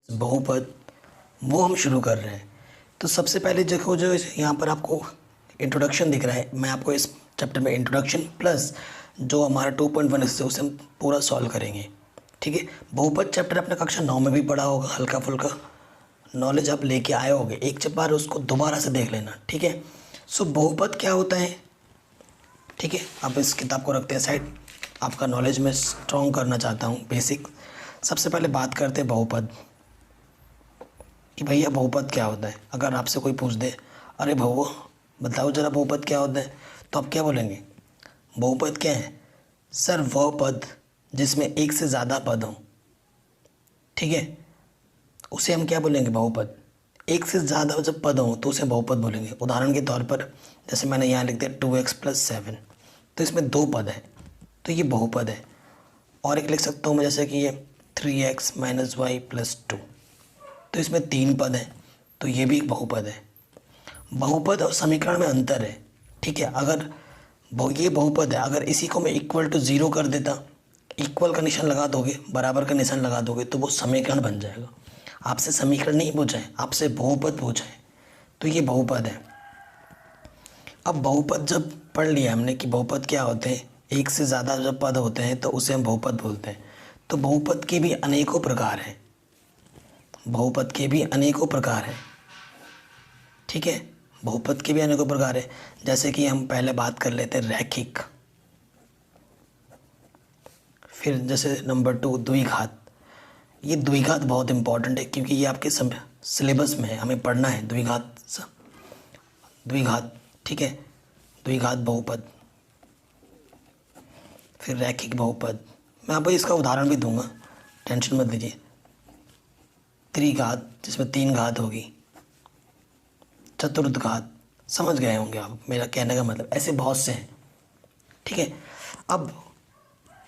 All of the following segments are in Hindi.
बहुपद वो हम शुरू कर रहे हैं। तो सबसे पहले देखो, जो यहाँ पर आपको इंट्रोडक्शन दिख रहा है, मैं आपको इस चैप्टर में इंट्रोडक्शन प्लस जो हमारा 2.1 है उसे हम पूरा सॉल्व करेंगे। ठीक है, बहुपद चैप्टर अपने कक्षा 9 में भी पढ़ा होगा, हल्का फुल्का नॉलेज आप लेके आए होगे, एक बार उसको दोबारा से देख लेना। ठीक है, सो बहुपद क्या होता है। ठीक है, अब इस किताब को रखते हैं साइड, आपका नॉलेज में स्ट्रॉन्ग करना चाहता हूँ बेसिक। सबसे पहले बात करते हैं बहुपद कि भैया बहुपद क्या होता है। अगर आपसे कोई पूछ दे, अरे बहु बताओ ज़रा बहुपद क्या होता है, तो आप क्या बोलेंगे? बहुपद क्या है सर? वह पद जिसमें एक से ज़्यादा पद हों। ठीक है, उसे हम क्या बोलेंगे? बहुपद। एक से ज़्यादा जब पद हों तो उसे बहुपद बोलेंगे। उदाहरण के तौर पर जैसे मैंने यहाँ लिख दिया 2x+7, तो इसमें दो पद हैं तो ये बहुपद है। और एक लिख सकता हूँ मैं जैसे कि ये 3x-y+2, तो इसमें तीन पद हैं तो ये भी एक बहुपद है। बहुपद और समीकरण में अंतर है। ठीक है, अगर ये बहुपद है, अगर इसी को मैं इक्वल टू 0 कर देता, इक्वल का निशान लगा दोगे, बराबर का निशान लगा दोगे, तो वो समीकरण बन जाएगा। आपसे समीकरण नहीं पूछा है, आपसे बहुपद पूछा है, तो ये बहुपद है। अब बहुपद जब पढ़ लिया हमने कि बहुपद क्या होते हैं, एक से ज़्यादा जब पद होते हैं तो उसे हम बहुपद बोलते हैं। तो बहुपद के भी अनेकों प्रकार हैं, बहुपद के भी अनेकों प्रकार हैं। ठीक है, बहुपद के भी अनेकों प्रकार है। जैसे कि हम पहले बात कर लेते हैं रैखिक, फिर जैसे नंबर 2 द्विघात। ये द्विघात बहुत इंपॉर्टेंट है क्योंकि ये आपके सिलेबस में है, हमें पढ़ना है द्विघात। द्विघात, ठीक है, द्विघात बहुपद, फिर रैखिक बहुपद। मैं आपको इसका उदाहरण भी दूंगा, टेंशन मत लीजिए। त्रिघात जिसमें 3 घात होगी, चतुर्थ घात, समझ गए होंगे आप मेरा कहने का मतलब, ऐसे बहुत से हैं। ठीक है, अब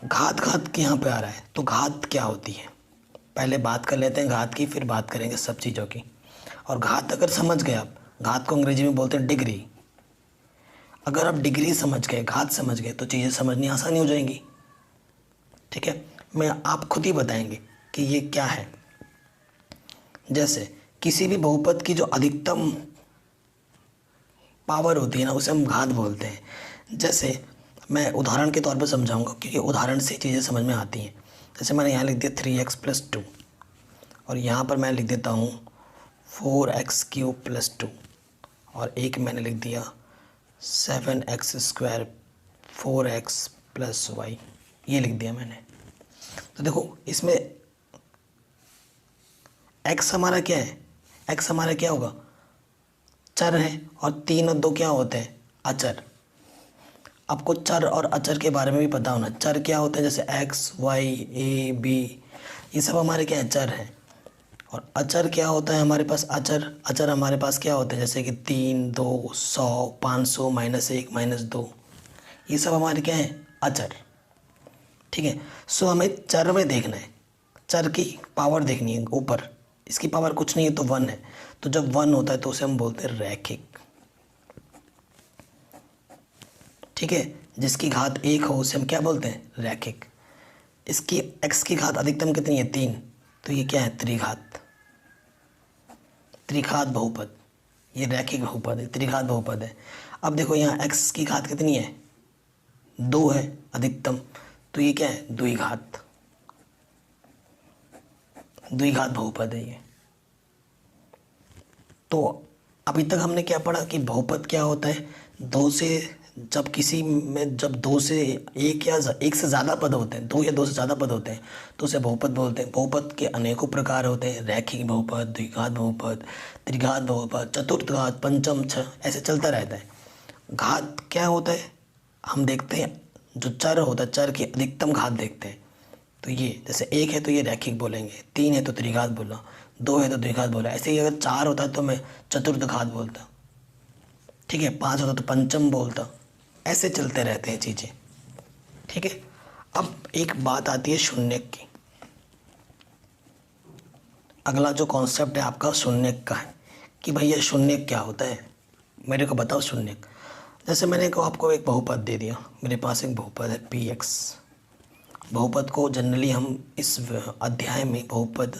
घात घात के यहाँ पे आ रहा है, तो घात क्या होती है पहले बात कर लेते हैं घात की, फिर बात करेंगे सब चीज़ों की। और घात अगर समझ गए आप, घात को अंग्रेजी में बोलते हैं डिग्री। अगर आप डिग्री समझ गए, घात समझ गए, तो चीज़ें समझनी आसानी हो जाएंगी। ठीक है, मैं आप खुद ही बताएंगे कि ये क्या है। जैसे किसी भी बहुपद की जो अधिकतम पावर होती है ना, उसे हम घात बोलते हैं। जैसे मैं उदाहरण के तौर पर समझाऊंगा क्योंकि उदाहरण से चीज़ें समझ में आती हैं। जैसे मैंने यहाँ लिख दिया 3x+2, और यहाँ पर मैं लिख देता हूँ 4x³ + 2, और एक मैंने लिख दिया 7x², 4x + y, ये लिख दिया मैंने। तो देखो इसमें x हमारा क्या है? x हमारा क्या होगा? चर है, और 3 और 2 क्या होते हैं? अचर। आपको चर और अचर के बारे में भी पता होना। चर क्या होते हैं? जैसे x, y, a, b, ये सब हमारे क्या है? चर हैं। और अचर क्या होता है हमारे पास? अचर हमारे पास क्या होते हैं? जैसे कि 3, 2, 100, 500, -1, -2, ये सब हमारे क्या है? अचर। ठीक है, सो हमें चर में देखना है, चर की पावर देखनी है ऊपर। इसकी पावर कुछ नहीं है तो 1 है, तो जब 1 होता है तो उसे हम बोलते हैं रैखिक। ठीक है, जिसकी घात 1 हो उसे हम क्या बोलते हैं? रैखिक। इसकी x की घात अधिकतम कितनी है? 3, तो ये क्या है? त्रिघात। त्रिघात बहुपद, ये रैखिक बहुपद है, त्रिघात बहुपद है। अब देखो यहाँ x की घात कितनी है? 2 है अधिकतम, तो ये क्या है? द्विघात। द्विघात बहुपद है ये। तो अभी तक हमने क्या पढ़ा कि बहुपद क्या होता है? दो से, जब किसी में जब 2 से 1 या 1 से ज़्यादा पद होते हैं, 2 या 2 से ज़्यादा पद होते हैं, तो उसे बहुपद बोलते हैं। बहुपद के अनेकों प्रकार होते हैं, रैखिक बहुपद, द्विघात बहुपद, त्रिघात बहुपद, चतुर्थ घात, पंचम, छह, ऐसे चलता रहता है। घात क्या होता है? हम देखते हैं जो चर होता है, चर की अधिकतम घात देखते हैं। तो ये जैसे 1 है तो ये रैखिक बोलेंगे, 3 है तो त्रिघात बोला, 2 है तो द्विघात बोला। ऐसे ही अगर 4 होता है तो मैं चतुर्थ घात बोलता। ठीक है, 5 होता तो पंचम बोलता। ऐसे चलते रहते हैं चीज़ें। ठीक है, अब एक बात आती है शून्यक की। अगला जो कॉन्सेप्ट है आपका शून्यक का है कि भैया शून्यक क्या होता है, मेरे को बताओ शून्यक। जैसे मैंने को आपको एक बहुपद दे दिया, मेरे पास एक बहुपद है px। बहुपद को जनरली हम इस अध्याय में बहुपद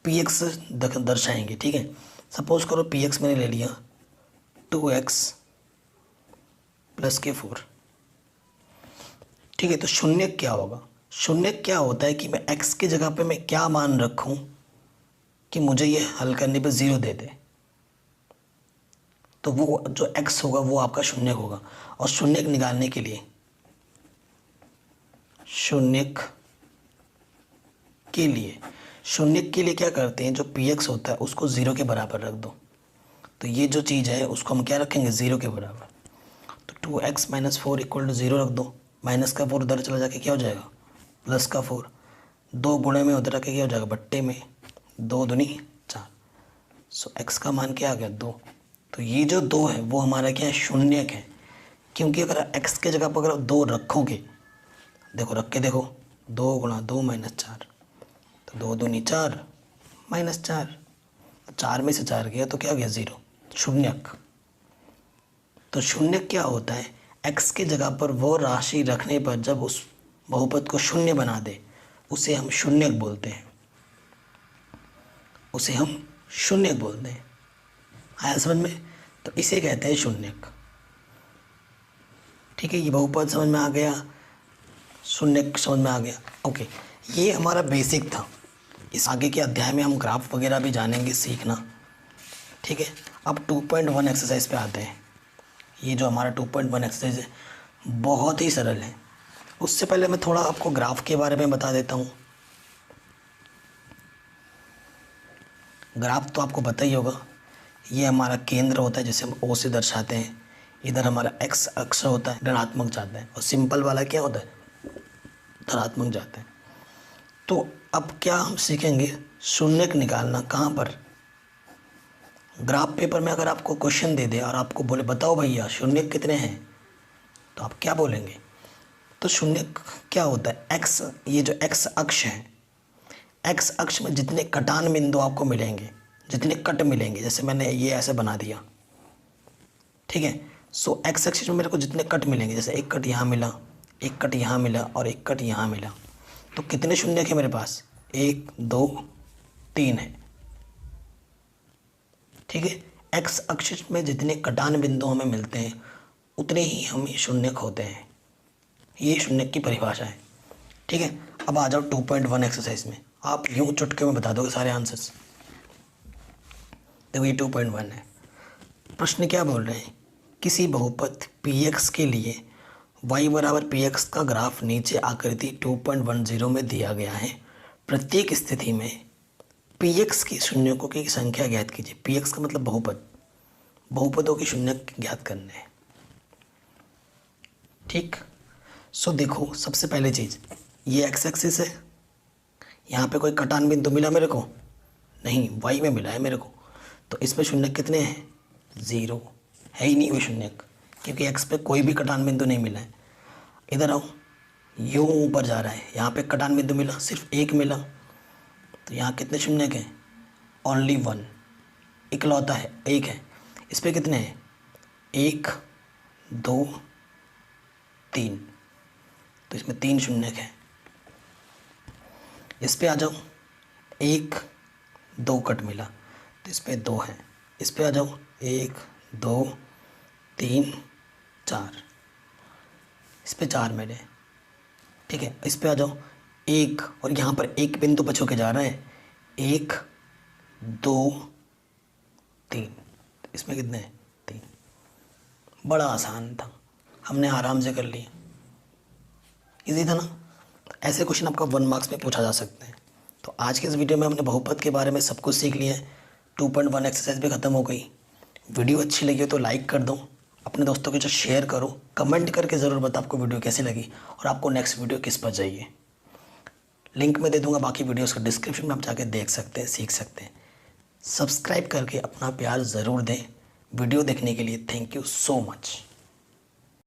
px दर्शाएंगे, ठीक है। सपोज करो px मैंने ले लिया 2x प्लस के 4, ठीक है। तो शून्य क्या होगा, शून्य क्या होता है कि मैं x की जगह पे मैं क्या मान रखूं कि मुझे ये हल करने पे 0 दे दे, तो वो जो x होगा वो आपका शून्य होगा। और शून्य निकालने के लिए, शून्य के लिए क्या करते हैं, जो px होता है उसको 0 के बराबर रख दो। तो ये जो चीज़ है उसको हम क्या रखेंगे, 0 के बराबर। तो 2x माइनस 4 इक्वल टू 0 रख दो। माइनस का 4 उधर चला जाके क्या हो जाएगा, प्लस का 4। 2 गुणे में उधर आके क्या हो जाएगा, बट्टे में 2 दूनी 4। सो x का मान क्या आ गया, 2। तो ये जो 2 है वो हमारा क्या है, शून्यक है। क्योंकि अगर x के जगह पर अगर 2 रखोगे, देखो रख के देखो, 2 गुणा 2 माइनस 4, तो 2 दूनी 4 माइनस 4, 4 में से 4 गया तो क्या हो गया, 0, शून्यक। तो शून्य क्या होता है, x के जगह पर वो राशि रखने पर जब उस बहुपद को शून्य बना दे उसे हम शून्यक बोलते हैं, उसे हम शून्यक बोलते हैं। आया समझ में? तो इसे कहते हैं शून्यक, ठीक है। ये बहुपद समझ में आ गया, शून्यक समझ में आ गया, ओके। ये हमारा बेसिक था। इस आगे के अध्याय में हम ग्राफ वगैरह भी जानेंगे, सीखना, ठीक है। अब 2.1 एक्सरसाइज पे आते हैं। ये जो हमारा 2.1 एक्सरसाइज है बहुत ही सरल है। उससे पहले मैं थोड़ा आपको ग्राफ के बारे में बता देता हूँ। ग्राफ तो आपको पता ही होगा, ये हमारा केंद्र होता है जिसे हम O से दर्शाते हैं। इधर हमारा x अक्ष होता है, ऋणात्मक जाता है, और सिंपल वाला क्या होता है, धनात्मक जाता है। तो अब क्या हम सीखेंगे, शून्यक निकालना। कहाँ पर, ग्राफ पेपर में अगर आपको क्वेश्चन दे दे और आपको बोले बताओ भैया शून्यक कितने हैं, तो आप क्या बोलेंगे। तो शून्यक क्या होता है, x, ये जो x अक्ष है, x अक्ष में जितने कटान बिंदु आपको मिलेंगे, जितने कट मिलेंगे, जैसे मैंने ये ऐसे बना दिया, ठीक है। सो x अक्ष में मेरे को जितने कट मिलेंगे, जैसे एक कट यहाँ मिला, एक कट यहाँ मिला और एक कट यहाँ मिला, तो कितने शून्यक है मेरे पास, 1 2 3 है, ठीक है। x अक्ष में जितने कटान बिंदु हमें मिलते हैं उतने ही हम शून्यक होते हैं। ये शून्यक की परिभाषा है, ठीक है। अब आ जाओ 2.1 एक्सरसाइज में। आप यूँ चुटके में बता दोगे सारे आंसर्स। देखो ये 2.1 है। प्रश्न क्या बोल रहे हैं, किसी बहुपद px के लिए y बराबर px का ग्राफ नीचे आकृति 2.10 में दिया गया है। प्रत्येक स्थिति में px की शून्यकों की संख्या ज्ञात कीजिए। px का मतलब बहुपद, बहुपदों की शून्यक ज्ञात करने हैं, ठीक। सो देखो सबसे पहले चीज़, ये x एक्सिस है, यहाँ पे कोई कटान बिंदु मिला मेरे को नहीं, y में मिला है मेरे को, तो इसमें शून्यक कितने हैं, 0 है ही नहीं वो शून्यक, क्योंकि x पे कोई भी कटान बिंदु नहीं मिला है। इधर आओ, यूँ ऊपर जा रहा है, यहाँ पे कटान बिंदु मिला, सिर्फ एक मिला, तो यहाँ कितने शून्यक हैं, ओनली 1, इकलौता है, एक है। इस पे कितने हैं, 1 2 3, तो इसमें 3 शून्यक हैं। इस पे आ जाओ, 1 2 कट मिला, तो इस पे 2 है। इस पे आ जाओ, 1 2 3 4, इस पे 4 मिले, ठीक है। इस पे आ जाओ, 1, और यहाँ पर एक बिंदु बच होके जा रहा है, 1 2 3, इसमें कितने हैं, 3। बड़ा आसान था, हमने आराम से कर लिया, इजी था ना। ऐसे क्वेश्चन आपका 1 मार्क्स में पूछा जा सकते हैं। तो आज के इस वीडियो में हमने बहुपद के बारे में सब कुछ सीख लिया है। 2.1 एक्सरसाइज भी ख़त्म हो गई। वीडियो अच्छी लगी हो तो लाइक कर दो, अपने दोस्तों के साथ शेयर करो, कमेंट करके ज़रूर बताओ आपको वीडियो कैसी लगी और आपको नेक्स्ट वीडियो किस पर चाहिए। लिंक मैं दे दूँगा बाकी वीडियोज़ का डिस्क्रिप्शन में, आप जाके देख सकते हैं, सीख सकते हैं। सब्सक्राइब करके अपना प्यार ज़रूर दें। वीडियो देखने के लिए थैंक यू सो मच।